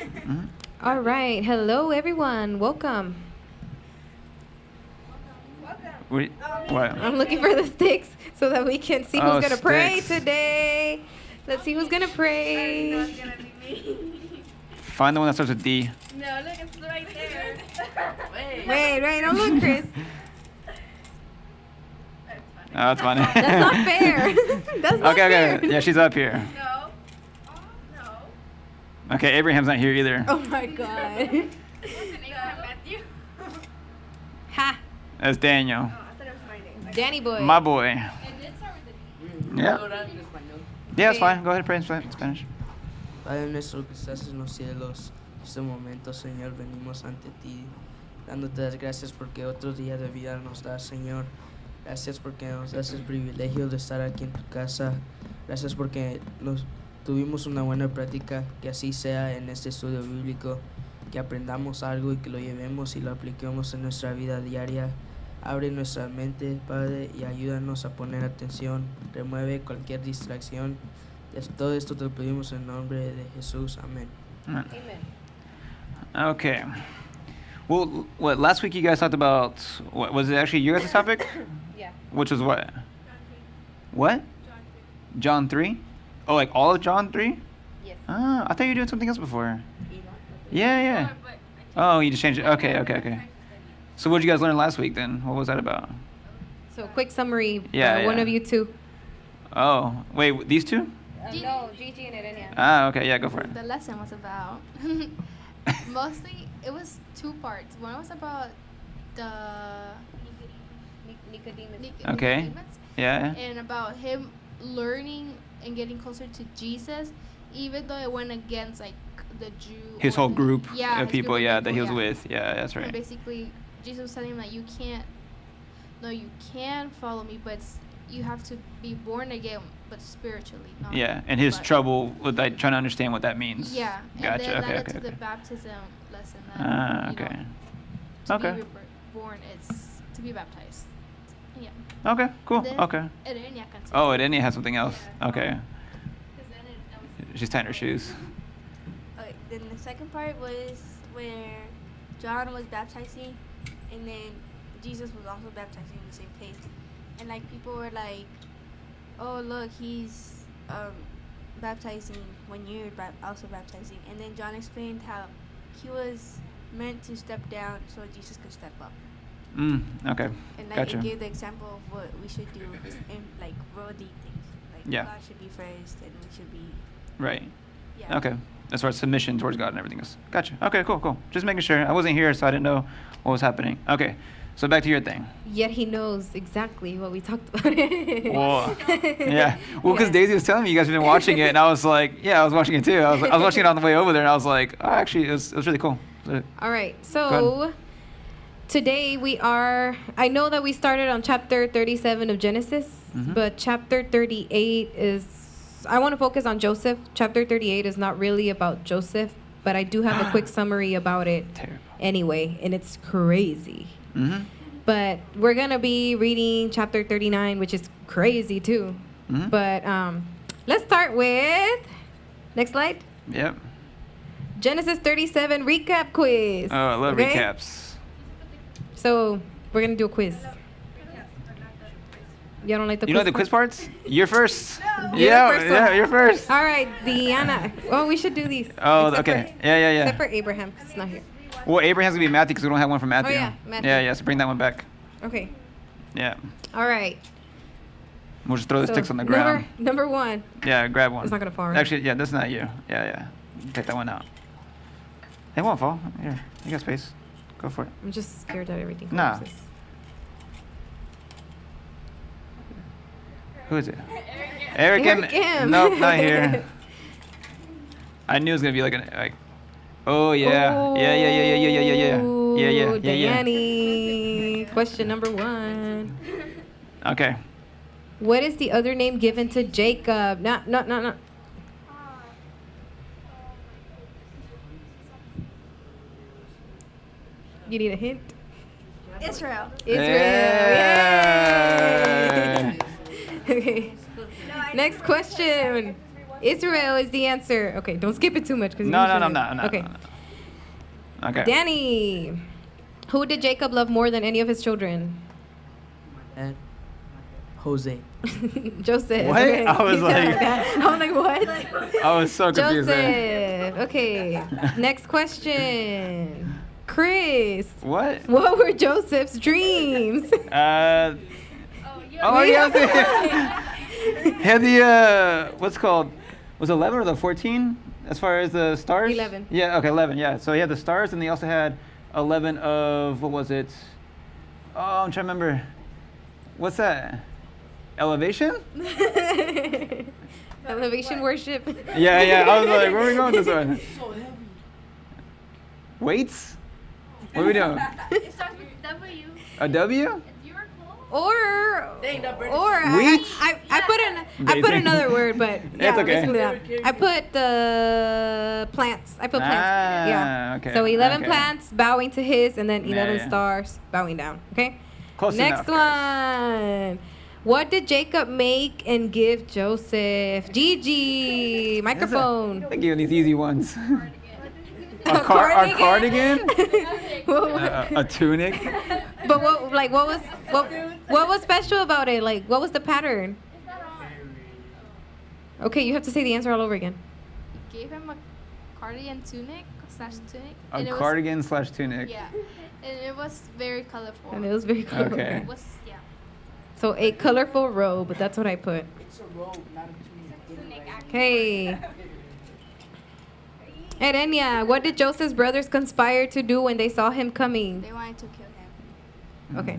Mhm. All right. Hello, everyone. Welcome. What? What? I'm looking for the sticks so that we can see Oh, who's going to pray sticks. today. Let's see who's going to pray. Find the one that starts with D. No, look, it's right there. Wait. Don't look, Chris. Oh, that's funny. That's not fair. That's not fair. Okay. Yeah, she's up here. No. No. Okay, Abraham's not here either. Oh, my God. What's the name of Matthew? Ha. That's Daniel. Oh, I thought it was my name. Danny boy. My boy. It did start with a D. Yeah. Yeah, it's Okay. fine. Go ahead and pray in Spanish. Padre nuestro que estás en los cielos, en este momento, Señor, venimos ante ti, dándote las gracias porque otro día de vida nos das, Señor. Gracias porque nos das el privilegio de estar aquí en tu casa. Gracias porque tuvimos una buena práctica, que así sea en este estudio bíblico, que aprendamos algo y que lo llevemos y lo apliquemos en nuestra vida diaria. Abre nuestra mente, Padre, y ayúdanos a poner atención. Remueve cualquier distracción. Todo esto te lo pedimos en nombre de Jesús. Amén. Amen. Amen. Okay. Well, what last week you guys talked about? What was it actually your guys' topic? Yeah. Which was what? What? John 3? Oh, like all of John 3? Yes. Ah, I thought you were doing something else before. Yeah. Oh, you just changed it. Okay. So what did you guys learn last week then? What was that about? So, quick summary. Yeah, One yeah. of you two. Oh, wait, these two? No, Gigi and Irenia. Ah, okay, yeah, go for it. The lesson was about mostly it was two parts. One was about the Nicodemus. Okay. Nicodemus, Yeah. and about him learning and getting closer to Jesus, even though it went against like the Jew. His or whole the- group yeah, of his people, group yeah, of that he was people, yeah. with. Yeah, that's And right. basically, Jesus was telling him that you can follow me, but you have to be born again, but spiritually. Not Yeah, and his but- trouble with like trying to understand what that means. Yeah, and Gotcha. then that Okay. led to Okay. the baptism lesson. That, Ah, you know, okay. to Okay. be born, it's to be baptized. Yeah. Okay. Cool. Then Okay. Irenia can say Oh, it. and then he has something else. Yeah. Okay. 'Cause then that was- She's tying her shoes. Okay, then the second part was where John was baptizing, and then Jesus was also baptizing in the same place. And like people were like, "Oh, look, he's baptizing when you're also baptizing." And then John explained how he was meant to step down so Jesus could step up. Okay. And like Gotcha. it gave the example of what we should do in like worldly things. Like Yeah. God should be first, and we should be Right. yeah. Okay. As far as submission towards God and everything else. Gotcha. Okay, cool. Just making sure. I wasn't here, so I didn't know what was happening. Okay. So back to your thing. Yet he knows exactly what we talked about. Whoa. Yeah. Well, because Yeah. Daisy was telling me you guys have been watching it, and I was like, yeah, I was watching it too. I was watching it on the way over there, and I was like, oh, actually, it was really cool. All right. Go So today I know that we started on chapter 37 of Genesis, Mhm. but chapter 38 I want to focus on Joseph. Chapter 38 is not really about Joseph, but I do have a quick summary about it Terrible. anyway, and it's crazy. Mm-hmm. But we're going to be reading chapter 39, which is crazy too. Mhm. But let's start with, next slide, Yep. Genesis 37 recap quiz. Oh, I love Okay? recaps. So we're going to do a quiz. You don't like the You quiz know the quiz part? parts? You're first. You're the Yeah, first yeah, one. you're first. All right, Deanna. Oh, we should do these. Oh, Except okay. for- Yeah. Except for Abraham, 'cause he's not here. Well, Abraham's gonna be Matthew because we don't have one for Matthew. yeah, Matthew. Yeah. So bring that one back. Okay. Yeah. All right. We'll just throw the So, sticks on the ground. Number one. Yeah, grab one. It's not gonna fall, right? Actually, yeah, that's not you. Yeah. Take that one out. It won't fall. Here, you got space. Go for it. I'm just scared that everything Nah. collapses. Who is it? Eric M. Nope, not here. I knew it was gonna be like. Oh yeah. Yeah. Ooh, Danny. Question number one. Okay. What is the other name given to Jacob? No. You need a hint? Israel. Israel. Yeah. Yay! Okay. Next question. Israel is the answer. Okay, don't skip it too much because No, no. Okay, No. Okay. Danny, who did Jacob love more than any of his children? My dad. Jose. Joseph. What? Okay. I was He said like- that. I'm like, what? I was so confused there. Joseph. Okay. Next question. Chris. What? What were Joseph's dreams? Oh, yeah. He had the, what's it called? Was it 11 or the 14 as far as the stars? 11. Yeah, okay, 11, yeah. So he had the stars and he also had 11 of, what was it? Oh, I'm trying to remember. What's that? Elevation? Elevation worship. Yeah. I was like, where are we going with this one? Weights? What are we doing? It starts with W. A W? You were close. Or Wheat? I put Basic. another word, but yeah, It's okay. basically that. I put the plants. I put plants. Ah, Yeah. okay, So 11 okay. plants bowing to his, and then 11 yeah. stars bowing down. Okay. Close Next enough. one. What did Jacob make and give Joseph? Gigi, microphone. Thank you, these easy ones. A A cardigan? What- A tunic? But what was special about it? Like, what was the pattern? Okay, you have to say the answer all over again. Gave him a cardigan tunic slash tunic. A and it cardigan slash tunic. Was, yeah, and it was very colorful. And it was very cool. Okay. It was yeah. So a colorful robe, but that's what I put. It's a robe, not a tunic. Okay. Erenia, what did Joseph's brothers conspire to do when they saw him coming? They wanted to kill him. Okay.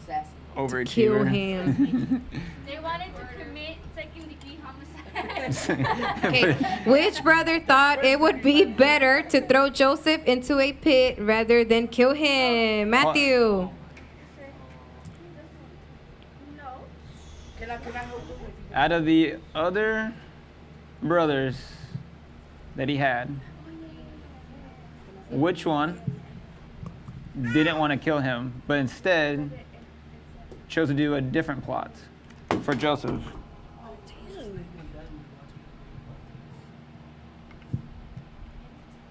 Assassin. Overachiever. Kill him. They wanted to commit second-degree homicide. Okay. Which brother thought it would be better to throw Joseph into a pit rather than kill him? Matthew. Out of the other brothers that he had, which one didn't want to kill him, but instead chose to do a different plot for Joseph?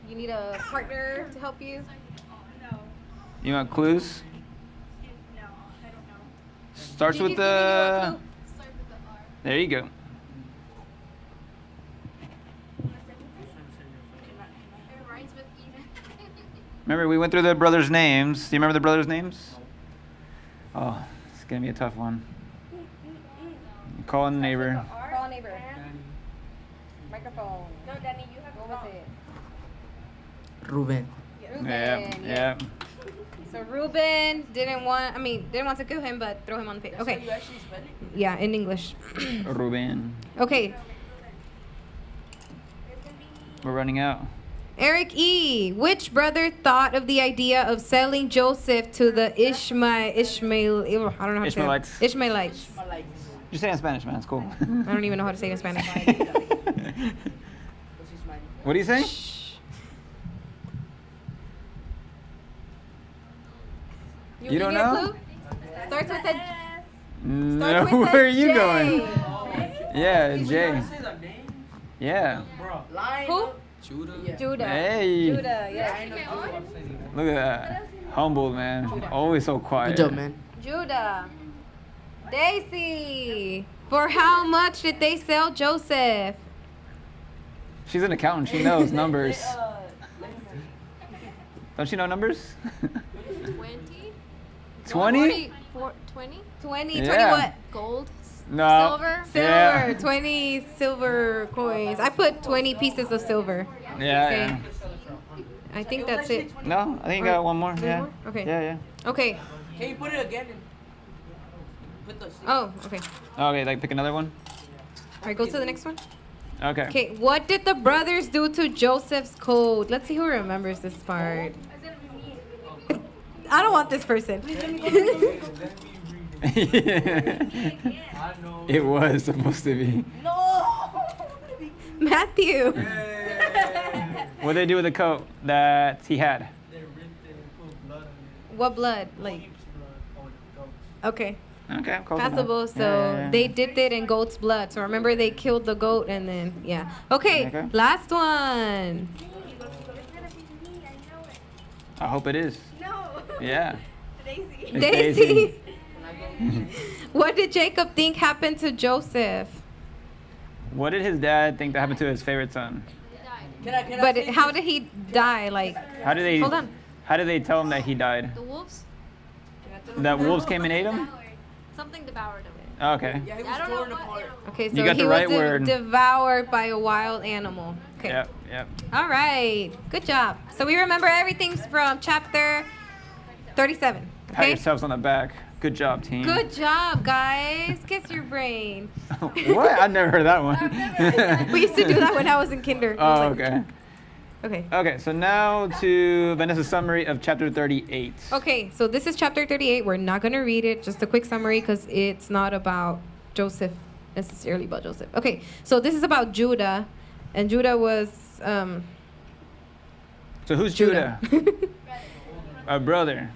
You need a partner to help you? You want clues? Starts with Gigi's giving you a the. clue. Start with the R. There you go. It rhymes with Eden. Remember, we went through the brothers' names. Do you remember the brothers' names? Oh, it's gonna be a tough one. Call in the neighbor. Call a neighbor. Microphone. No, Danny, you have What was it? Ruben. Reuben. Yeah, yes. yeah. So Reuben didn't want to kill him, but throw him on the pit. Okay. Yeah, in English. Ruben. Okay. We're running out. Eric E. Which brother thought of the idea of selling Joseph to the Ishmael? I don't know how to say Ishmaelites. it. Ishmaelites. Just say it in Spanish, man. It's cool. I don't even know how to say it in Spanish. What do you say? Shh. You don't need a know? clue? Starts with a. No, Starts with a where are you J. going? Yeah, Jay. Yeah. Who? Judah. Judah. Hey. Judah, yes. Look at that. Humble, man. Always so quiet. Good job, man. Judah. Daisy. For how much did they sell Joseph? She's an accountant. She knows numbers. Don't you know numbers? 20? 20? 20? 20. Yeah. 20 what? Gold? No. Silver? Silver. Yeah. 20 silver coins. I put 20 pieces of silver. Yeah, Okay. yeah. I think that's it. No, I think you got one more. There's Yeah. more? Okay. Yeah, Okay. Can you put it again? Put the Oh, okay. yeah. Okay, like pick another one. All right, go to the next one. Okay. Okay, what did the brothers do to Joseph's coat? Let's see who remembers this part. I don't want this person. It was supposed to be. Matthew. What did they do with the coat that he had? What blood? Like, okay. Okay, close enough. Passable. So Yeah. they dipped it in goat's blood. So remember they killed the goat and then yeah. Okay, Okay. last one. I hope it is. No. Yeah. Daisy. It's Daisy. What did Jacob think happened to Joseph? What did his dad think that happened to his favorite son? But how did he die? Like, How did they? hold on. How did they tell him that he died? The wolves? That wolves came and ate him? Something devoured him. Oh, okay. Yeah, he I was don't know torn what apart. animal. Okay, so You got he the was right word. devoured by a wild animal. Okay. Yep. Yep. All right. Good job. So we remember everything from chapter 37. Pat Okay. yourselves on the back. Good job, team. Good job, guys. Kiss your brain. What? I've never heard that one. We used to do that when I was in kinder. I was Oh, like, okay. Okay. Okay, so now to Vanessa's summary of chapter 38. Okay, so this is chapter 38. We're not going to read it, just a quick summary because it's not about Joseph, necessarily about Joseph. Okay, so this is about Judah, and Judah was So who's Judah? A brother.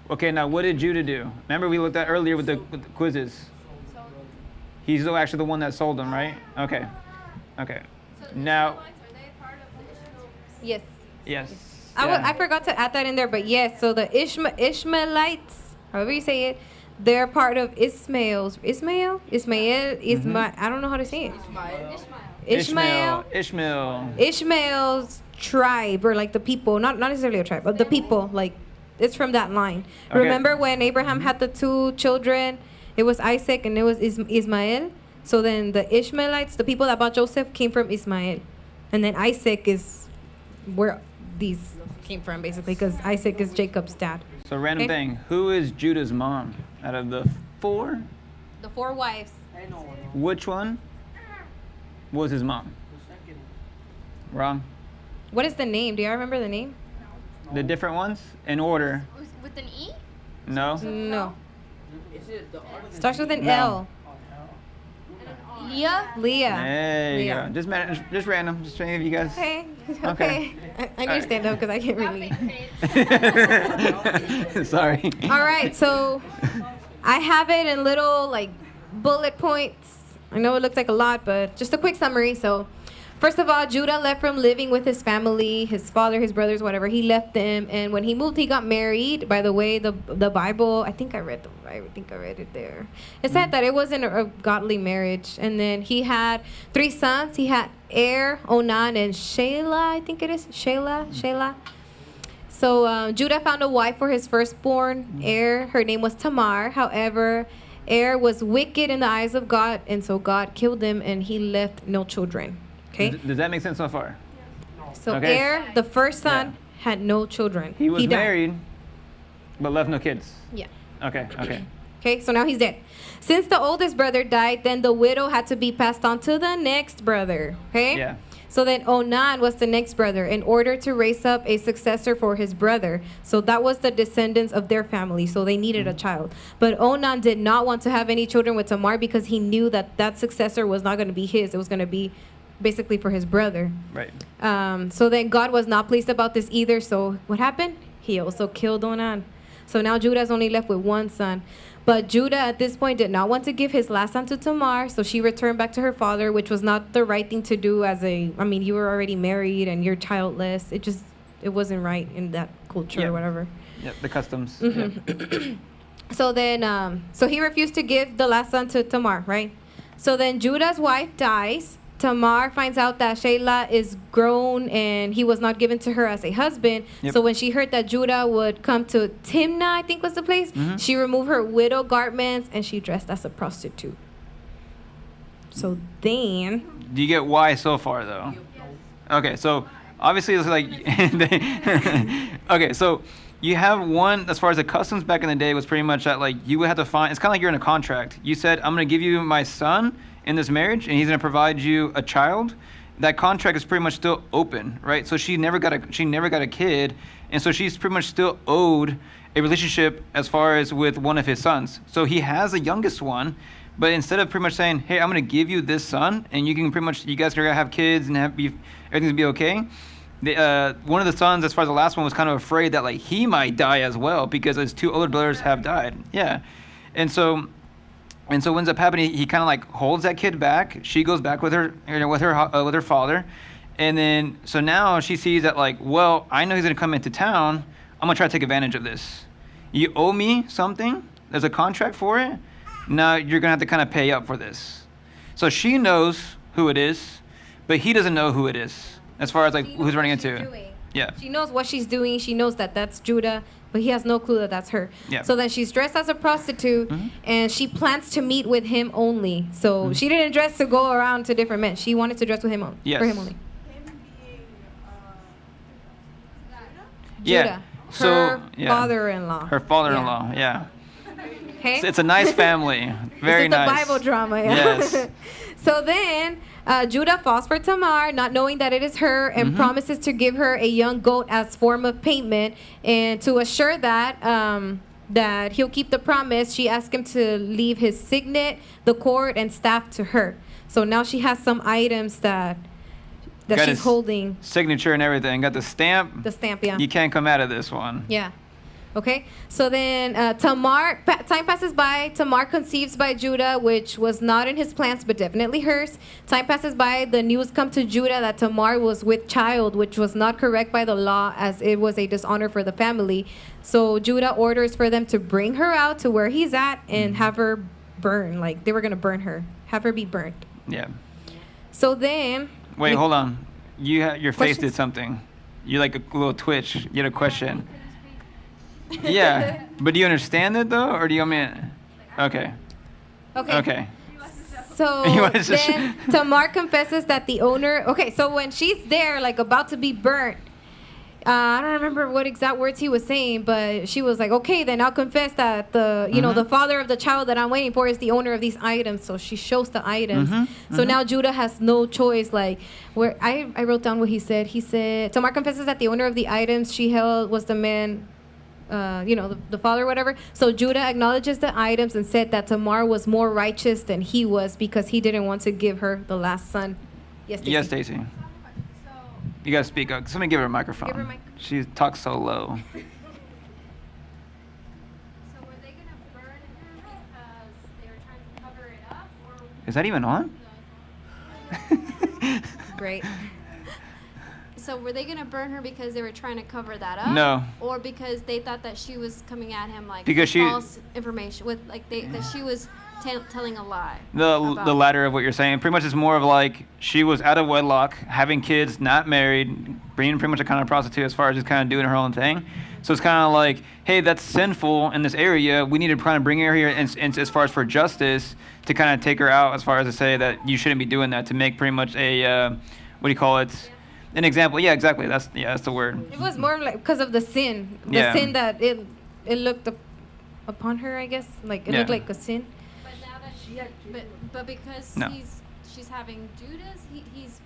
Okay, now what did Judah do? Remember we looked at earlier with the quizzes. He's actually the one that sold them, right? Okay. Okay. Now, Yes. yes. I forgot to add that in there, but yes, so the Ishmaelites, however you say it, they're part of Ismail, I don't know how to say it. Ishmael's tribe, or like the people, not necessarily a tribe, but the people, like it's from that line. Okay. Remember when Abraham had the two children? It was Isaac and it was Ismael. So then the Ishmaelites, the people that bought Joseph, came from Ismael, and then Isaac is where these came from, basically, because Isaac is Jacob's dad. So random Okay. thing. Who is Judah's mom out of the four? The four wives. Which one was his mom? Wrong. What is the name? Do y'all remember the name? The different ones in order. With an E? No. No. Is it the ark? Starts with an No. L. Leah? Leah. There you Leah. go. Just random. Just trying to give you guys. Okay. Okay. Okay. I need to stand up because I can't really. Sorry. All right. So I have it in little like bullet points. I know it looks like a lot, but just a quick summary. So, first of all, Judah left from living with his family, his father, his brothers, whatever. He left them, and when he moved, he got married. By the way, the Bible, I think I read it there. It said that it wasn't a godly marriage, and then he had 3 sons. He had Er, Onan, and Shelah. I think it is Shelah. So Judah found a wife for his firstborn, Er. Her name was Tamar. However, Er was wicked in the eyes of God, and so God killed him, and he left no children. Okay? Does that make sense so far? So Okay. Er, the first son, had no children. He was died. married, but left no kids. Yeah. Okay. Okay. Okay, so now he's dead. Since the oldest brother died, then the widow had to be passed on to the next brother. Okay? Yeah. So then Onan was the next brother in order to raise up a successor for his brother. So that was the descendants of their family. So they needed a child. But Onan did not want to have any children with Tamar because he knew that that successor was not going to be his. It was going to be basically for his brother. Right. So then God was not pleased about this either. So what happened? He also killed Onan. So now Judah's only left with 1 son. But Judah at this point did not want to give his last son to Tamar, so she returned back to her father, which was not the right thing to do you were already married and you're childless. It wasn't right in that culture Yeah. or whatever. Yep. The customs. Mm-hmm. Yep. So then, so he refused to give the last son to Tamar, right? So then Judah's wife dies. Tamar finds out that Shelah is grown and he was not given to her as a husband. Yep. So when she heard that Judah would come to Timnah, I think was the place, Mhm. she removed her widow garments and she dressed as a prostitute. So then, Do you get why so far though? Okay, so obviously it's like okay, so you have one as far as the customs back in the day was pretty much that like you would have to find it's kind of like you're in a contract. You said I'm going to give you my son in this marriage and he's going to provide you a child. That contract is pretty much still open, right? So she never got a kid, and so she's pretty much still owed a relationship as far as with one of his sons. So he has the youngest one, but instead of pretty much saying, "Hey, I'm going to give you this son, and you can pretty much you guys are gonna have kids and everything's gonna be okay." One of the sons, as far as the last one, was kind of afraid that like he might die as well because his 2 older brothers have died. Yeah, and so And so what ends up happening, he kind of like holds that kid back. She goes back with her, with her father, and then so now she sees that like, well, I know he's gonna come into town. I'm gonna try to take advantage of this. You owe me something. There's a contract for it. Now you're gonna have to kind of pay up for this. So she knows who it is, but he doesn't know who it is as far as like She knows who's running what she's into it. doing. Yeah. She knows what she's doing. She knows that that's Judah, but he has no clue that that's her. Yeah. So then she's dressed as a prostitute, Mhm. and she plans to meet with him only. So she didn't dress to go around to different men. She wanted to dress with him for Yes. him only. Him being, Yeah. Judah, So her yeah. father-in-law. Her father-in-law. Yeah. Okay. It's a nice family. Very this is nice. the Bible drama. Yeah. Yes. So then Judah falls for Tamar, not knowing that it is her, and Mhm. promises to give her a young goat as form of payment. And to assure that that he'll keep the promise, she asked him to leave his signet, the cord, and staff to her. So now she has some items that Got she's his holding. Signature and everything. Got the stamp. The stamp, yeah. You can't come out of this one. Yeah. Okay. So then time passes by. Tamar conceives by Judah, which was not in his plans, but definitely hers. Time passes by. The news come to Judah that Tamar was with child, which was not correct by the law, as it was a dishonor for the family. So Judah orders for them to bring her out to where he's at and have her burn. Like they were gonna burn her, have her be burnt. Yeah. So then. Wait, hold on. Your face Questions? did something. You like a little twitch. You had a question. Yeah. But do you understand it though, or do you want me? Okay. Okay. Okay. So You wanna just- then Tamar confesses that the owner. Okay, so when she's there, like about to be burnt, I don't remember what exact words he was saying, but she was like, "Okay, then I'll confess that the the father of the child that I'm waiting for is the owner of these items." So she shows the items. So now Judah has no choice. Like where I wrote down what he said. He said Tamar confesses that the owner of the items she held was the man. The father or whatever. So Judah acknowledges the items and said that Tamar was more righteous than he was because he didn't want to give her the last son. Yes, Stacey. Yes, Stacy. You gotta speak up. Somebody give her a microphone. Give her a mic. She talks so low. So were they gonna burn her because they were trying to cover it up, or Is that even on? Great. so were they gonna burn her because they were trying to cover that up? No. Or because they thought that she was coming at him like Because she- false information with like that she was telling a lie. The about- latter of what you're saying. Pretty much it's more of like she was out of wedlock, having kids, not married, being pretty much a kind of prostitute as far as just kind of doing her own thing. So it's kind of like, hey, that's sinful in this area. We need to kind of bring her here and as far as for justice to kind of take her out as far as to say that you shouldn't be doing that, to make pretty much a, what do you call it? An example. Yeah, exactly. That's the word. It was more like because of the sin. The Yeah. sin that it looked upon her, I guess. Like it looked Yeah. like a sin. But now that but because No. she's having Judas, he's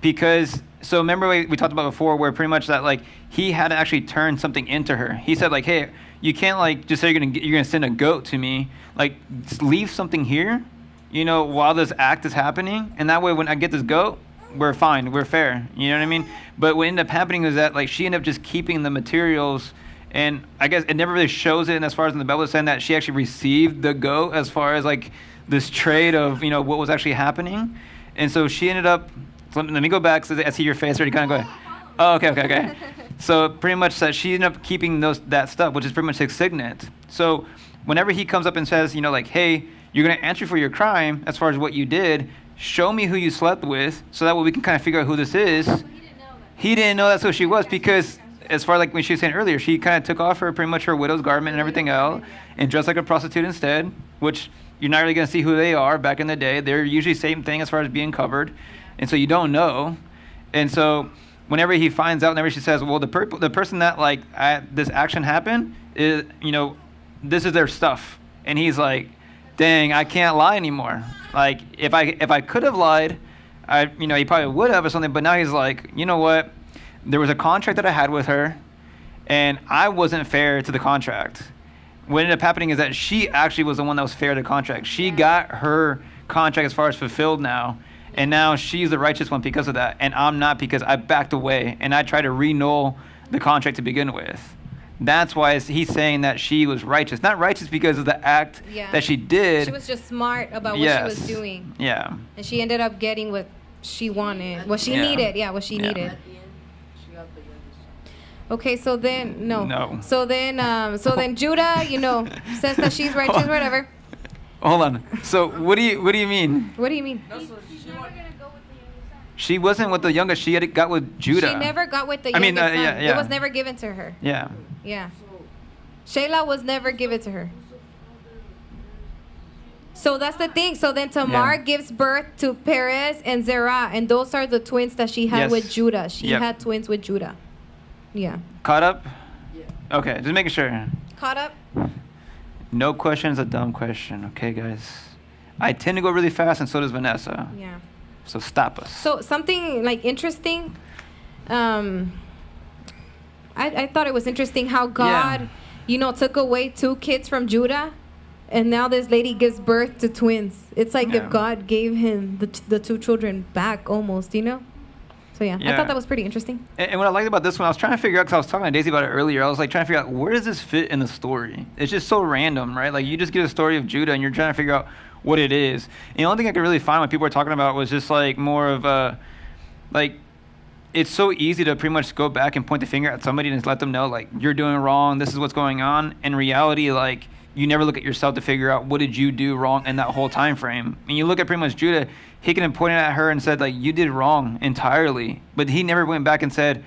Because so remember we talked about before where pretty much that like he had to actually turn something into her. He said like, hey, you can't like just say you're gonna send a goat to me. Like just leave something here, while this act is happening, and that way when I get this goat, we're fine, we're fair. You know what I mean? But what ended up happening is that like she ended up just keeping the materials. And I guess it never really shows it, and as far as in the Bible, it's saying that she actually received the goat as far as like this trade of what was actually happening, and so she ended up. So let me go back so that I see your face already kind of going. Oh, okay. So pretty much that she ended up keeping that stuff, which is pretty much his signet. So whenever he comes up and says, like, hey, you're gonna answer for your crime as far as what you did. Show me who you slept with, so that way we can kind of figure out who this is. He didn't know that's who she was because. As far like when she was saying earlier, she kind of took off pretty much her widow's garment and everything else and dressed like a prostitute instead, which you're not really going to see who they are back in the day. They're usually same thing as far as being covered. And so you don't know. And so whenever he finds out, whenever she says, well, the person that like this action happened is, this is their stuff. And he's like, dang, I can't lie anymore. Like if I could have lied, he probably would have or something. But now he's like, you know what? There was a contract that I had with her, and I wasn't fair to the contract. What ended up happening is that she actually was the one that was fair to the contract. She got her contract as far as fulfilled now, and now she's the righteous one because of that, and I'm not because I backed away, and I tried to renul the contract to begin with. That's why he's saying that she was righteous. Not righteous because of the act Yeah. that she did. She was just smart about what Yes. she was doing. Yeah. And she ended up getting what she wanted. What she Yeah. needed. Yeah, what she Yeah. needed. At the end, she got the youngest son. Okay, so then No. So then Judah, says that she's righteous, whatever. Hold on. So what do you mean? What do you mean? No, so She's she never want- gonna go with the younger son. She wasn't with the youngest. She had got with Judah. She never got with the I mean, youngest son. yeah, yeah. It was never given to her. Yeah. Yeah. Shayla was never given to her. So that's the thing. So then Tamar Yeah. gives birth to Perez and Zerah, and those are the twins that she had Yes. with Judah. She Yep. had twins with Judah. Yeah. Caught up? Yeah. Okay, just making sure. Caught up? No question is a dumb question. Okay, guys. I tend to go really fast, and so does Vanessa. Yeah. So stop us. So something like interesting. I thought it was interesting how God, took away 2 kids from Judah, and now this lady gives birth to twins. It's like Yeah. if God gave him the 2 children back, almost. So yeah, I Yeah. thought that was pretty interesting. And what I liked about this one, I was trying to figure out, because I was talking to Daisy about it earlier, I was like trying to figure out, where does this fit in the story? It's just so random, right? Like, you just get a story of Judah and you're trying to figure out what it is. And the only thing I could really find when people were talking about was just like more of a, like, it's so easy to pretty much go back and point the finger at somebody and just let them know, like, you're doing wrong, this is what's going on. In reality, like, you never look at yourself to figure out what did you do wrong in that whole time frame. And you look at pretty much Judah, he could have pointed at her and said, like, you did wrong entirely. But he never went back and said,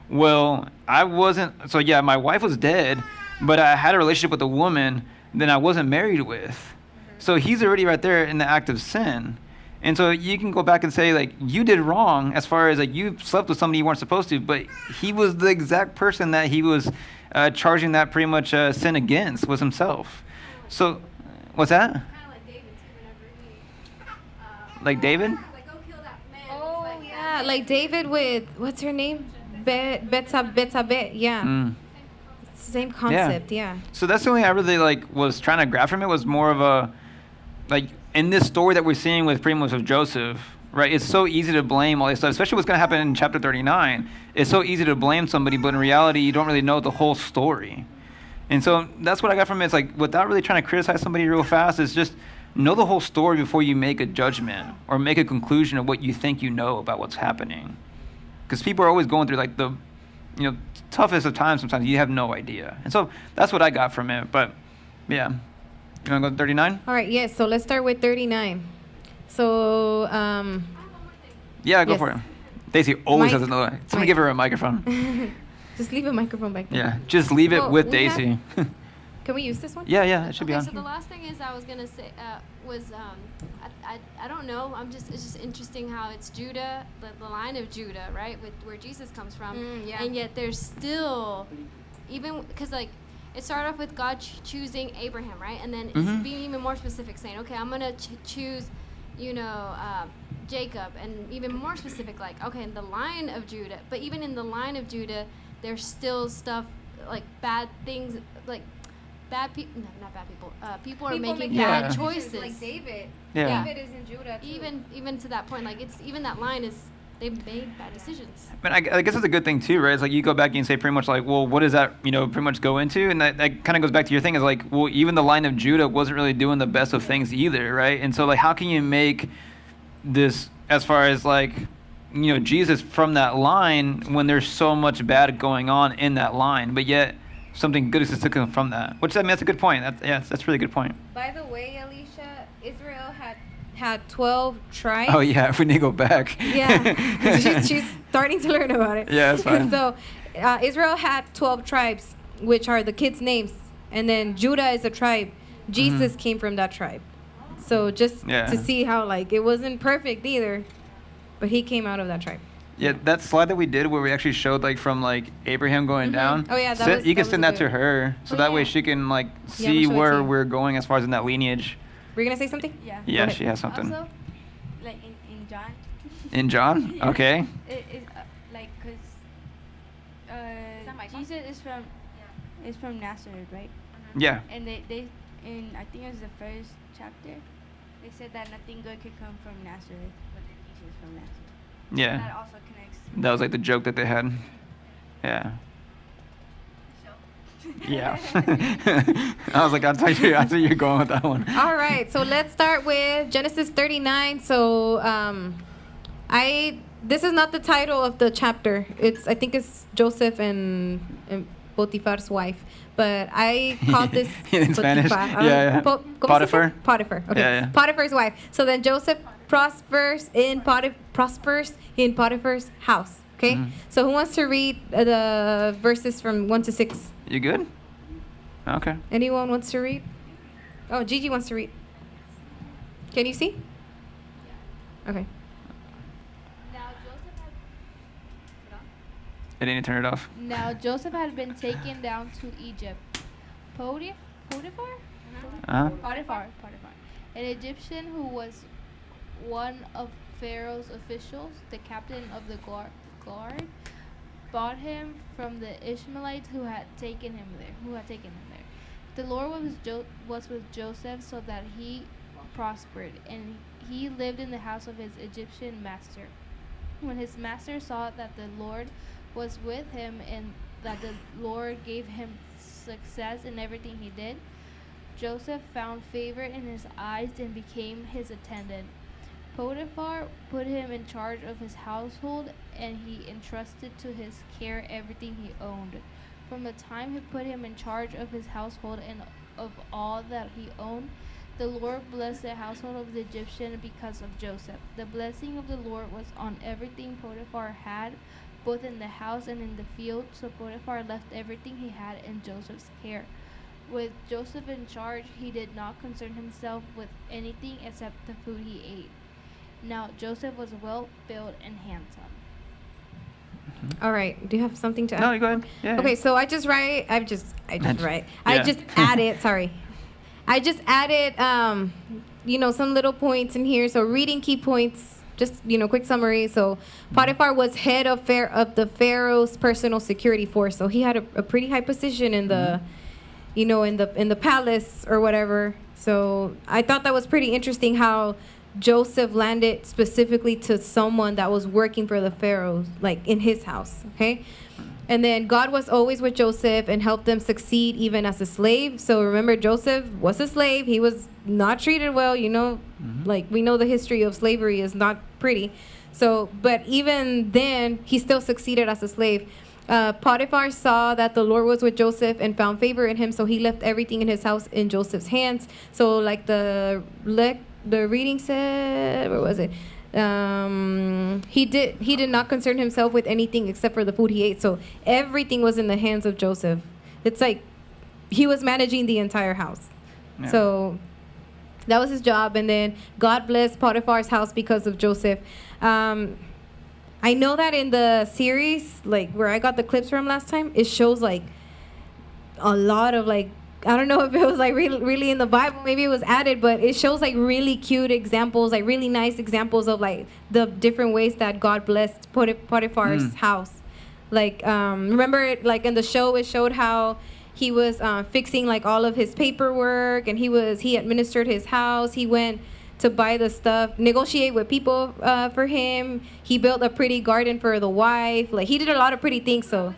well, I wasn't, so yeah, my wife was dead, but I had a relationship with a woman that I wasn't married with. So he's already right there in the act of sin. And so you can go back and say, like, you did wrong as far as, like, you slept with somebody you weren't supposed to, but he was the exact person that he was charging that pretty much sin against was himself. So, what's that? Kind of like David too. Whenever he, Like David? like go kill that man. Oh It's like, yeah, like David with what's her name? Betsabé. Yeah. Mm. Same concept. Yeah. So that's the only thing I really, like, was trying to grab from it was more of a, like, in this story that we're seeing with pretty much of Joseph, right? It's so easy to blame all this stuff, especially what's going to happen in chapter 39. It's so easy to blame somebody, but in reality, you don't really know the whole story. And so that's what I got from it. It's like, without really trying to criticize somebody real fast, it's just know the whole story before you make a judgment or make a conclusion of what you think you know about what's happening. Because people are always going through, like, the, toughest of times. Sometimes you have no idea. And so that's what I got from it. But, yeah. You want to go to 39? All right. Yes. So let's start with 39. So Yeah, go Yes. for it. Daisy always Mike? has another. Somebody Mike. give her a microphone. just leave a microphone back there. Yeah, just leave it Well, with we have- Daisy. Can we use this one? yeah, it should be Okay, on. so the last thing is I was gonna say was I don't know. It's just interesting how it's Judah, the line of Judah, right, with where Jesus comes from, Yeah. and yet there's still, even because like it started off with God choosing Abraham, right, and then Mhm. it's being even more specific, saying, okay, I'm gonna choose, Jacob, and even more specific, like, okay, in the line of Judah, but even in the line of Judah, there's still stuff like bad things, like bad people, no, not bad people. People are making Yeah. bad choices. Like David. Yeah. David is in Judah too. Even to that point, like it's even that line is they've made bad decisions. But I guess it's a good thing too, right? It's like you go back and say pretty much like, well, what does that, pretty much go into? And that kind of goes back to your thing is like, well, even the line of Judah wasn't really doing the best of things either, right? And so like, how can you make this as far as like, Jesus from that line when there's so much bad going on in that line, but yet something good is to come from that? Which, I mean, that's a good point. That's a really good point. By the way, Alicia, Israel had 12 tribes. Oh yeah, if we need to go back. Yeah, she's starting to learn about it. Yeah, that's fine. So, Israel had 12 tribes, which are the kids' names, and then Judah is a tribe. Jesus came from that tribe. So just Yeah. to see how like it wasn't perfect either, but he came out of that tribe. Yeah, that slide that we did where we actually showed like from like Abraham going down. Oh, yeah, that you was- can that send was that to good. her, so Oh, that way yeah. she can like Yeah, see I'm gonna show it to where you. we're going as far as in that lineage. Were you gonna say something? Yeah. Yeah, ahead. she has something. Also, like in John. In John? Yeah. Okay. It like because Jesus is from Nazareth, right? Yeah. And they in I think it was the first chapter, they said that nothing good could come from Nazareth, but then Jesus from Nazareth. That Yeah. also connects. That was like the joke that they had. Yeah. Yeah. I was like, I thought you're going with that one. All right, so let's start with Genesis 39. So, this is not the title of the chapter. I think it's Joseph and Potiphar's wife, but I called this In Spanish? Potifar. Yeah. ¿Cómo se dice? Potiphar? Potiphar. Okay. Yeah. Potiphar's wife. So then Joseph prospers in Potiphar's house. Okay. Mhm. So who wants to read the verses from 1 to 6? You good? Okay. Anyone wants to read? Oh, Gigi wants to read. Can you see? Okay. I didn't turn it off. Now Joseph had been taken down to Egypt. Potiphar? Potiphar, an Egyptian who was one of Pharaoh's officials, the captain of the guard, bought him from the Ishmaelites who had taken him there. The Lord was with Joseph so that he prospered, and he lived in the house of his Egyptian master. When his master saw that the Lord was with him and that the Lord gave him success in everything he did, Joseph found favor in his eyes and became his attendant. Potiphar put him in charge of his household, and he entrusted to his care everything he owned. From the time he put him in charge of his household and of all that he owned, the Lord blessed the household of the Egyptian because of Joseph. The blessing of the Lord was on everything Potiphar had, both in the house and in the field, so Potiphar left everything he had in Joseph's care. With Joseph in charge, he did not concern himself with anything except the food he ate. Now Joseph was well built and handsome. All right. Do you have something to add? No, you go ahead. Yeah. Okay, so I just added, sorry. I just added, some little points in here. So reading key points, just, quick summary. So Potiphar was head of the Pharaoh's personal security force. So he had a pretty high position in the, in the palace or whatever. So I thought that was pretty interesting how Joseph landed specifically to someone that was working for the Pharaoh, like in his house, okay? And then God was always with Joseph and helped them succeed even as a slave. So remember, Joseph was a slave. He was not treated well, like we know the history of slavery is not pretty. So, but even then, he still succeeded as a slave. Potiphar saw that the Lord was with Joseph and found favor in him, so he left everything in his house in Joseph's hands. So like the reading said, where was it? He did not concern himself with anything except for the food he ate. So everything was in the hands of Joseph. It's like he was managing the entire house. Yeah. So that was his job. And then God blessed Potiphar's house because of Joseph. I know that in the series, like where I got the clips from last time, it shows like a lot of like, I don't know if it was like really in the Bible, maybe it was added, but it shows like really cute examples, like really nice examples of like the different ways that God blessed Potiphar's house. Like, remember like in the show, it showed how he was fixing like all of his paperwork, and he administered his house. He went to buy the stuff, negotiate with people for him. He built a pretty garden for the wife. Like he did a lot of pretty things. So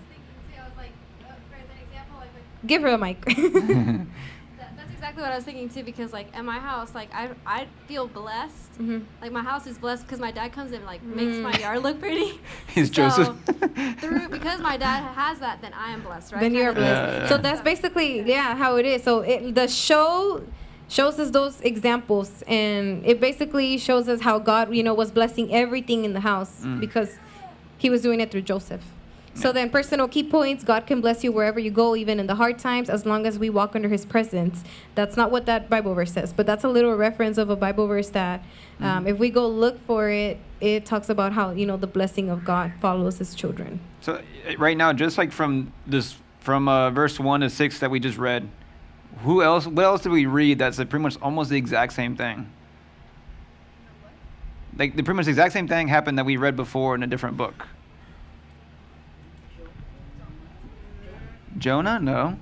give her a mic. That's exactly what I was thinking too, because like at my house, like I feel blessed. Mm-hmm. Like my house is blessed because my dad comes in and like makes my yard look pretty. He's Joseph. Because my dad has that, then I am blessed, right? Then you're Kind of blessed. Yeah. So that's basically how it is. So the show shows us those examples, and it basically shows us how God, was blessing everything in the house because he was doing it through Joseph. So then personal key points: God can bless you wherever you go, even in the hard times, as long as we walk under his presence. That's not what that Bible verse says, but that's a little reference of a Bible verse that if we go look for it, it talks about how, the blessing of God follows his children. So right now, just like from verse 1 to 6 that we just read, what else did we read that's pretty much almost the exact same thing? Like pretty much the exact same thing happened that we read before in a different book. Jonah? No.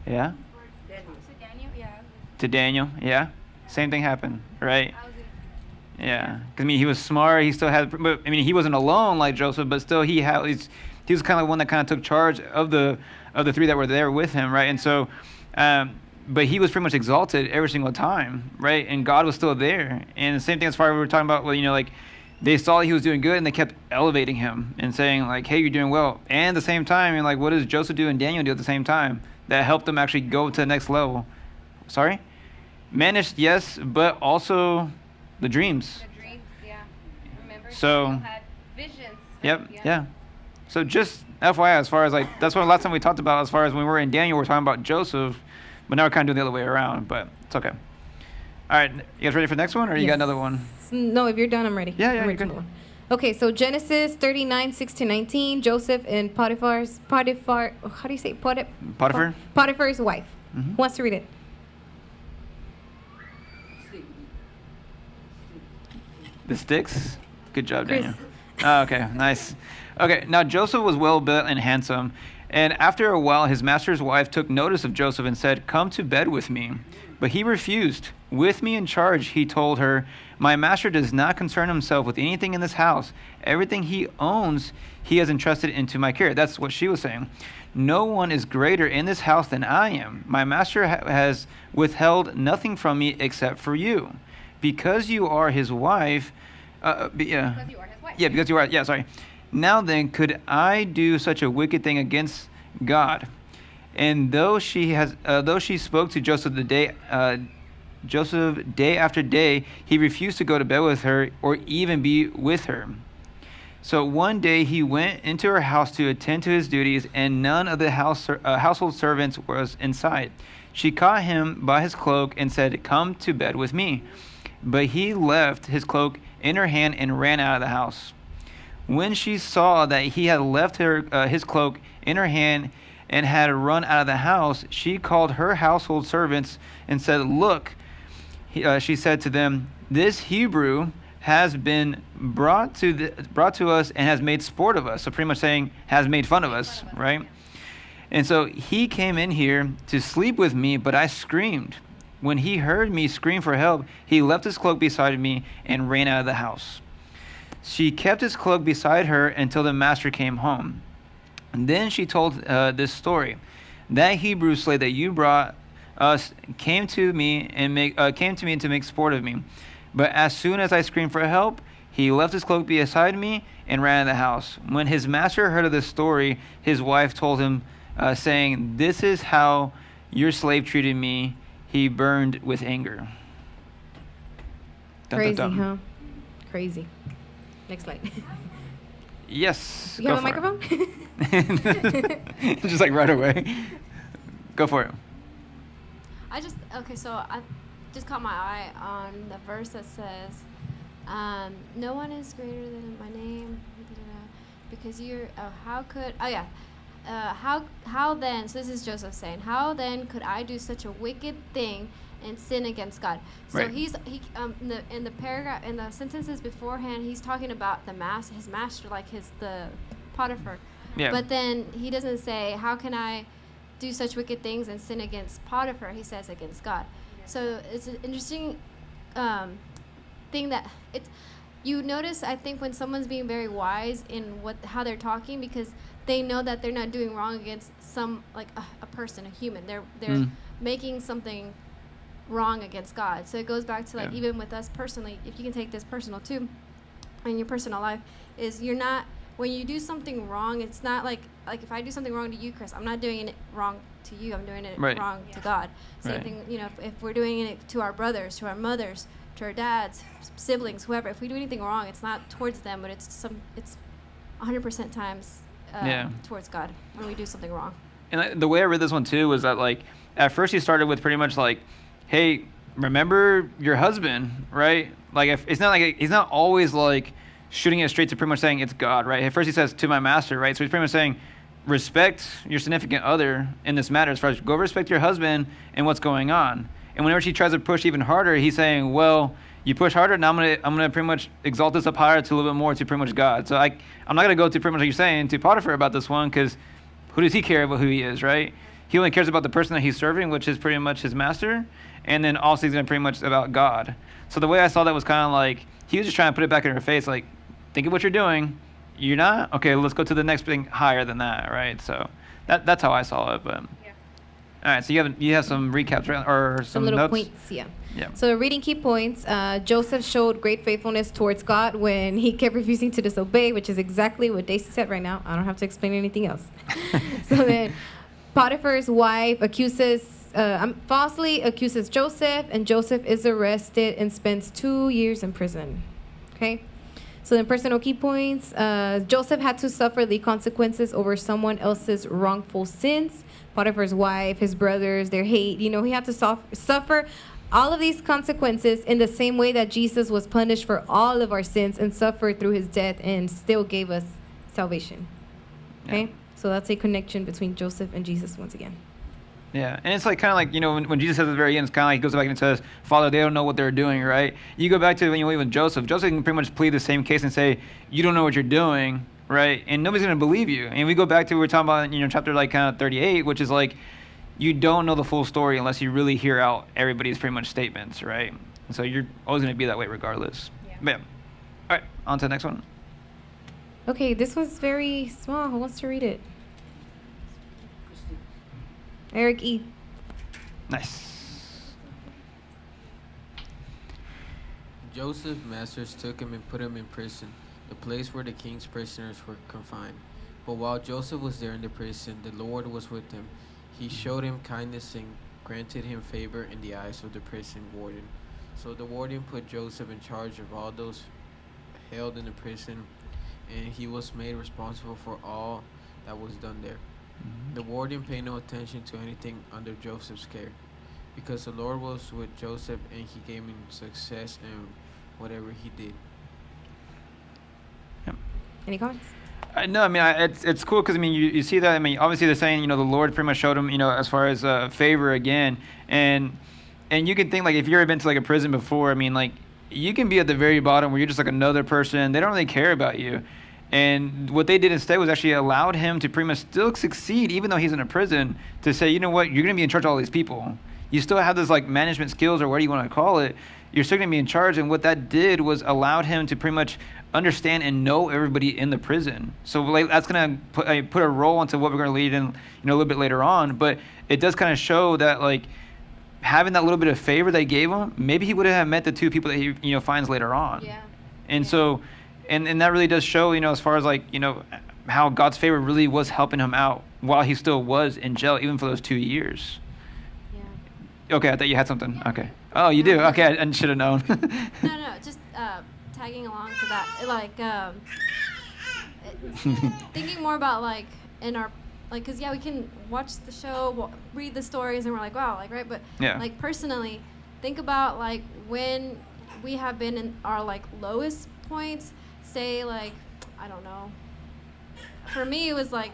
Yeah? To Daniel, yeah. To Daniel? Yeah? Same thing happened, right? Yeah, 'cause, I mean, he was smart. He still had, but I mean, he wasn't alone like Joseph, but still he was kind of one that kind of took charge of the three that were there with him, right? And so, but he was pretty much exalted every single time, right? And God was still there. And the same thing as far as we were talking about, well, you know, like they saw he was doing good and they kept elevating him and saying like, hey, you're doing well. And at the same time, and like, what does Joseph do and Daniel do at the same time that helped them actually go to the next level? Sorry, managed, yes, but also the dreams. The dreams, yeah. Remember? So- Daniel had visions. Yep. Yeah. So just FYI, as far as like, that's what last time we talked about, as far as when we were in Daniel, we are talking about Joseph, but now we're kind of doing the other way around, but it's okay. All right, you guys ready for the next one, or you got Yes. another one? No, if you're done, I'm ready. Yeah, I'm yeah, ready you're for good. the one. Okay, so Genesis 39, 6-19, Joseph and Potiphar, how do you say Potiphar? Potiphar's wife. Mhm. Who wants to read it? The sticks? Good job, Chris. Daniel. Oh, okay, nice. Okay, now Joseph was well built and handsome, and after a while his master's wife took notice of Joseph and said, come to bed with me. But he refused. With me in charge, he told her, my master does not concern himself with anything in this house. Everything he owns, he has entrusted into my care. That's what she was saying. No one is greater in this house than I am. My master has withheld nothing from me except for you. Because you are his wife, Because you are his wife. yeah, because you are. Yeah, sorry. Now then, could I do such a wicked thing against God? And though she spoke to Joseph day after day, he refused to go to bed with her or even be with her. So one day he went into her house to attend to his duties, and none of the household servants was inside. She caught him by his cloak and said, come to bed with me. But he left his cloak in her hand and ran out of the house. When she saw that he had left his cloak in her hand and had run out of the house, she called her household servants and said, look, she said to them, this Hebrew has been brought to us and has made sport of us. So pretty much saying, has made fun of us, right? And so he came in here to sleep with me, but I screamed. When he heard me scream for help, he left his cloak beside me and ran out of the house. She kept his cloak beside her until the master came home. And then she told this story. That Hebrew slave that you brought us came to me to make sport of me. But as soon as I screamed for help, he left his cloak beside me and ran out of the house. When his master heard of this story, his wife told him, saying, this is how your slave treated me. He burned with anger. Dun, Crazy, dun, dun. huh? Crazy. Next slide. Yes. You go have a for microphone? it. Just like right away. Go for it. So I just caught my eye on the verse that says, no one is greater than my name, because you're, how then, so this is Joseph saying, how then could I do such a wicked thing and sin against God? So Right. in the paragraph, in the sentences beforehand, he's talking about his master, like the Potiphar. Yeah. But then he doesn't say, how can I do such wicked things and sin against Potiphar? He says against God. So it's an interesting thing that you notice, I think, when someone's being very wise in how they're talking, because they know that they're not doing wrong against a person, a human. They're making something wrong against God. So it goes back to even with us personally, if you can take this personal too, in your personal life, is you're not, when you do something wrong, it's not like if I do something wrong to you, Chris, I'm not doing it wrong to you, I'm doing it Right. wrong to God. Same Right. thing, if we're doing it to our brothers, to our mothers, to our dads, siblings, whoever, if we do anything wrong, it's not towards them, but it's 100% times towards God when we do something wrong. And the way I read this one too was that at first he started with pretty much hey, remember your husband, right? It's not he's not always shooting it straight to pretty much saying it's God, right? At first he says to my master, right? So he's pretty much saying respect your significant other in this matter, as far as go respect your husband and what's going on. And whenever she tries to push even harder, he's saying, well, you push harder, now I'm gonna pretty much exalt this up higher to a little bit more to pretty much God. So I'm not gonna go to pretty much like you're saying to Potiphar about this one, because who does he care about who he is, right? he only cares about the person that he's serving, which is pretty much his master, and then also he's gonna pretty much about God. So the way I saw that was kind of like he was just trying to put it back in her face, like, think of what you're doing. You're not? Okay, let's go to the next thing higher than that, right? So that's how I saw it. But Yeah. all right, so you have some recaps, right? Or Some some little notes? points, yeah. Yeah. So reading key points, Joseph showed great faithfulness towards God when he kept refusing to disobey, which is exactly what Daisy said right now. I don't have to explain anything else. So then Potiphar's wife falsely accuses Joseph, and Joseph is arrested and spends 2 years in prison. Okay? So then personal key points, Joseph had to suffer the consequences over someone else's wrongful sins. Potiphar's wife, his brothers, their hate, he had to suffer all of these consequences in the same way that Jesus was punished for all of our sins and suffered through his death and still gave us salvation. Okay? Yeah. So that's a connection between Joseph and Jesus once again. Yeah, and it's like kind of like, when Jesus says at the very end, it's kind of like he goes back and says, Father, they don't know what they're doing, right? You go back to even Joseph. Joseph can pretty much plead the same case and say, you don't know what you're doing, right? And nobody's going to believe you. And we go back to, we're talking about, chapter like kind of 38, which is like, you don't know the full story unless you really hear out everybody's pretty much statements, right? And so you're always going to be that way regardless. Yeah. But yeah. All right, on to the next one. Okay, this one's very small. Who wants to read it? Eric E. Nice. Joseph's masters took him and put him in prison, the place where the king's prisoners were confined. But while Joseph was there in the prison, the Lord was with him. He showed him kindness and granted him favor in the eyes of the prison warden. So the warden put Joseph in charge of all those held in the prison, and he was made responsible for all that was done there. The warden paid no attention to anything under Joseph's care, because the Lord was with Joseph and he gave him success in whatever he did. Any comments? No, I mean, it's cool because, you see that. Obviously they're saying, the Lord pretty much showed him, as far as favor again. And you can think, like, if you've ever been to, like, a prison before, like, you can be at the very bottom where you're just, like, another person. They don't really care about you. And what they did instead was actually allowed him to pretty much still succeed, even though he's in a prison, to say, you know what, you're going to be in charge of all these people. You still have this, like, management skills or whatever you want to call it. You're still going to be in charge. And what that did was allowed him to pretty much understand and know everybody in the prison. So like, that's going to put a role into what we're going to lead in, a little bit later on. But it does kind of show that, like, having that little bit of favor they gave him, maybe he wouldn't have met the two people that he, finds later on. Yeah. And so, and that really does show, as far as, like, how God's favor really was helping him out while he still was in jail, even for those 2 years. Yeah. Okay, I thought you had something. Okay. Oh, you do? Okay, I should have known. No, just tagging along to that, like thinking more about, like, in our, like, because we can watch the show, read the stories, and we're like, wow, like, right, but Yeah. like, personally, think about, like, when we have been in our, like, lowest points, say, like, I don't know, for me it was like,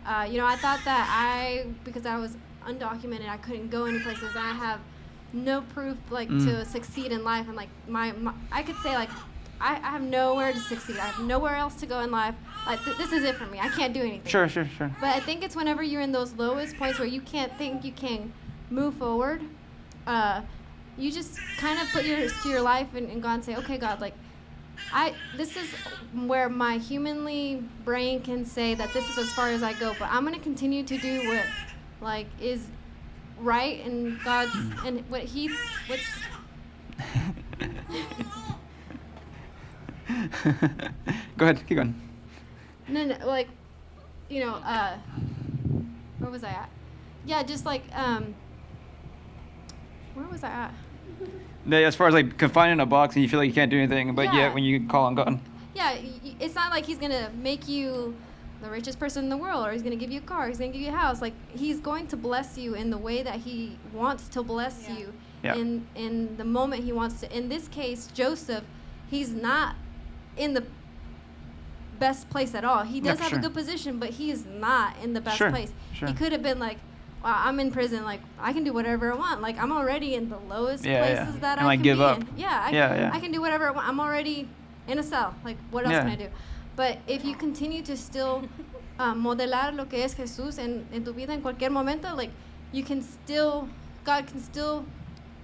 I thought that because I was undocumented, I couldn't go any places, and I have no proof, like, to succeed in life, and, like, my I could say, like, I have nowhere to succeed. I have nowhere else to go in life. Like, this is it for me. I can't do anything. Sure. But I think it's whenever you're in those lowest points where you can't think you can move forward, you just kind of put your life in God and say, okay, God, like, this is where my humanly brain can say that this is as far as I go, but I'm going to continue to do what, like, is right and God's, and what's Go ahead, keep going. no, like, where was I at? Yeah, just like, where was I at? As far as, like, confined in a box and you feel like you can't do anything, but Yeah. yet when you call on God. Yeah, it's not like he's gonna make you the richest person in the world, or he's gonna give you a car, he's gonna give you a house. Like, he's going to bless you in the way that he wants to bless you, Yeah. in the moment he wants to. In this case, Joseph, he's not in the best place at all. He does Yeah, have sure. a good position, but he is not in the best Sure, place. sure. He could have been like, wow, I'm in prison, like, I can do whatever I want. Like, I'm already in the lowest Yeah, yeah. places that And, I like, can give be up. in. Yeah, Yeah. I can do whatever I want. I'm already in a cell. Like, what else Yeah. can I do? But if you continue to still modelar lo que es Jesús en tu vida en cualquier momento, like God can still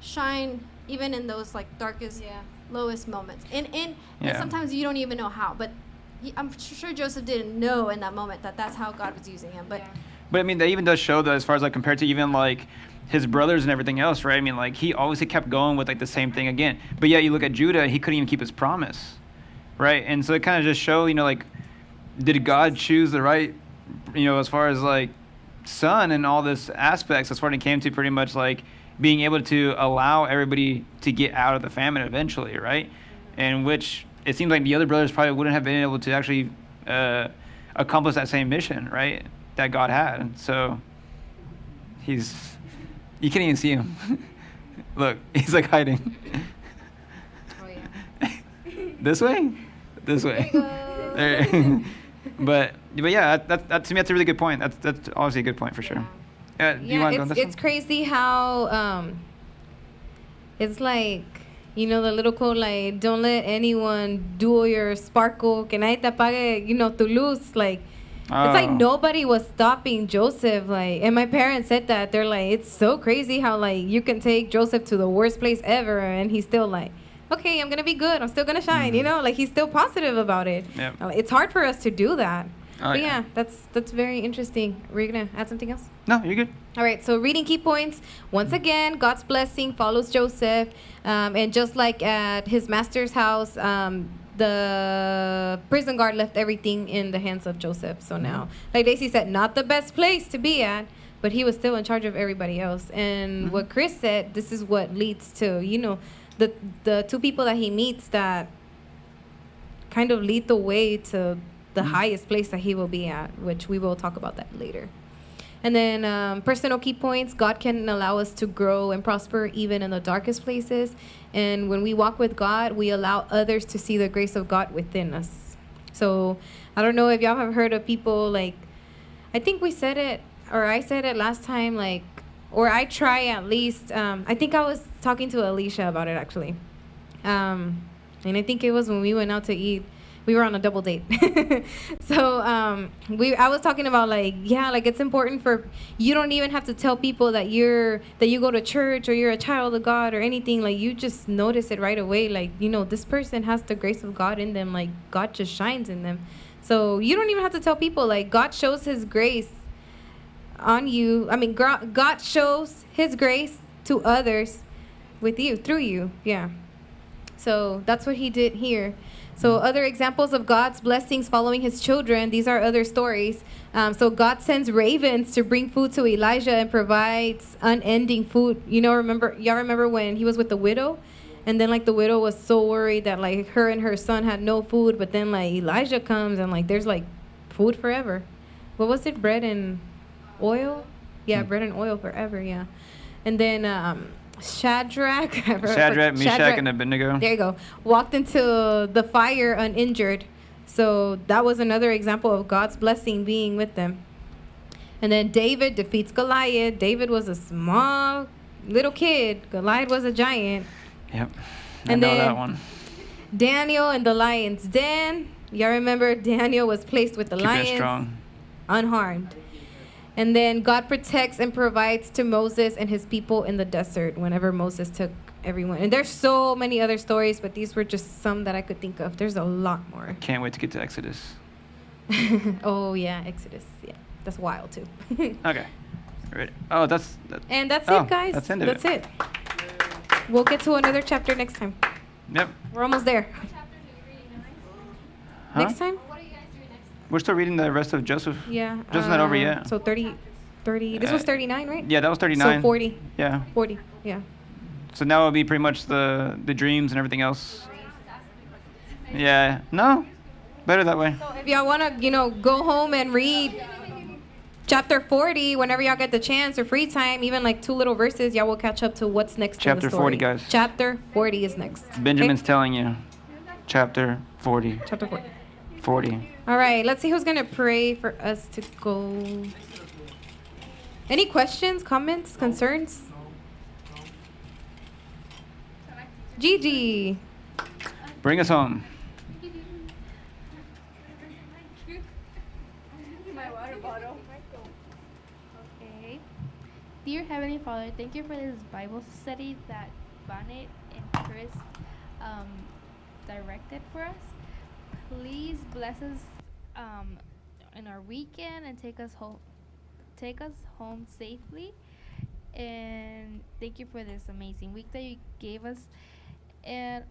shine even in those like darkest, lowest moments. And sometimes you don't even know how, but I'm sure Joseph didn't know in that moment that that's how God was using him. But I mean, that even does show that as far as like compared to even like his brothers and everything else, right? I mean, like he always kept going with like the same thing again. But yeah, you look at Judah, he couldn't even keep his promise, right? And so it kind of just show, like, did God choose the right, as far as like son and all this aspects, as far as it came to pretty much like being able to allow everybody to get out of the famine eventually, right? And which it seems like the other brothers probably wouldn't have been able to actually accomplish that same mission, right? That God had. And so you can't even see him. Look, he's like hiding. Oh yeah. This way? This way. There you go. But yeah, that to me that's a really good point. That's obviously a good point for sure. Do you want to go on this it's crazy how it's like, the little quote, like, don't let anyone dull your sparkle, que nadie te apague, tu luz, like, it's like nobody was stopping Joseph, like, and my parents said that. They're like, it's so crazy how, like, you can take Joseph to the worst place ever, and he's still like, okay, I'm gonna be good, I'm still gonna shine, like, he's still positive about it. Yep. It's hard for us to do that. Oh, But yeah. that's very interesting. Were you gonna add something else? No, you're good. All right, so reading key points. Once again, God's blessing follows Joseph. And just like at his master's house, the prison guard left everything in the hands of Joseph. So now, like Daisy said, not the best place to be at, but he was still in charge of everybody else. And what Chris said, this is what leads to, the two people that he meets that kind of lead the way to the highest place that he will be at, which we will talk about that later. And then personal key points. God can allow us to grow and prosper even in the darkest places. And when we walk with God, we allow others to see the grace of God within us. So I don't know if y'all have heard of people like, I think we said it, or I said it last time, like, or I try at least. I think I was talking to Alicia about it actually. And I think it was when we went out to eat. We were on a double date. So I was talking about like it's important for you don't even have to tell people that you go to church or you're a child of God or anything. Like you just notice it right away. Like, this person has the grace of God in them. Like God just shines in them. So you don't even have to tell people. Like God shows his grace on you. I mean, God shows his grace to others with you, through you. Yeah. So that's what he did here. So other examples of God's blessings following his children, these are other stories. So God sends ravens to bring food to Elijah and provides unending food. Y'all remember when he was with the widow? And then like the widow was so worried that like her and her son had no food, but then like Elijah comes and like there's like food forever. What was it? Bread and oil? Yeah, bread and oil forever, yeah. And then Shadrach, Meshach, and Abednego. There you go. Walked into the fire uninjured. So that was another example of God's blessing being with them. And then David defeats Goliath. David was a small little kid. Goliath was a giant. Yep. And I know then that one. Daniel in the lion's den. Y'all remember Daniel was placed with the Keep it lions strong. unharmed. And then God protects and provides to Moses and his people in the desert whenever Moses took everyone. And there's so many other stories, but these were just some that I could think of. There's a lot more. Can't wait to get to Exodus. Oh, yeah, Exodus. Yeah, that's wild, too. Okay. Ready? Oh, that's And that's oh, it, guys. that's the end of That's it. We'll get to another chapter next time. Yep. We're almost there. What chapters are you reading next? Huh? Next time? What are you guys doing next? We're still reading the rest of Joseph. Yeah. Joseph's not over yet. So 30. This was 39, right? Yeah, that was 39. So 40. Yeah. 40, yeah. So now it'll be pretty much the dreams and everything else. Yeah. No. Better that way. If y'all want to, go home and read chapter 40 whenever y'all get the chance or free time, even like 2 little verses, y'all will catch up to what's next in Chapter the story. 40, guys. Chapter 40 is next. Benjamin's Okay? telling you. Chapter 40. Chapter 40. 40. All right, let's see who's going to pray for us to go. Any questions, comments, concerns? Gigi. Bring us home. Okay. Dear Heavenly Father, thank you for this Bible study that Bonnet and Chris directed for us. Please bless us in our weekend and take us home. Take us home safely. And thank you for this amazing week that you gave us. And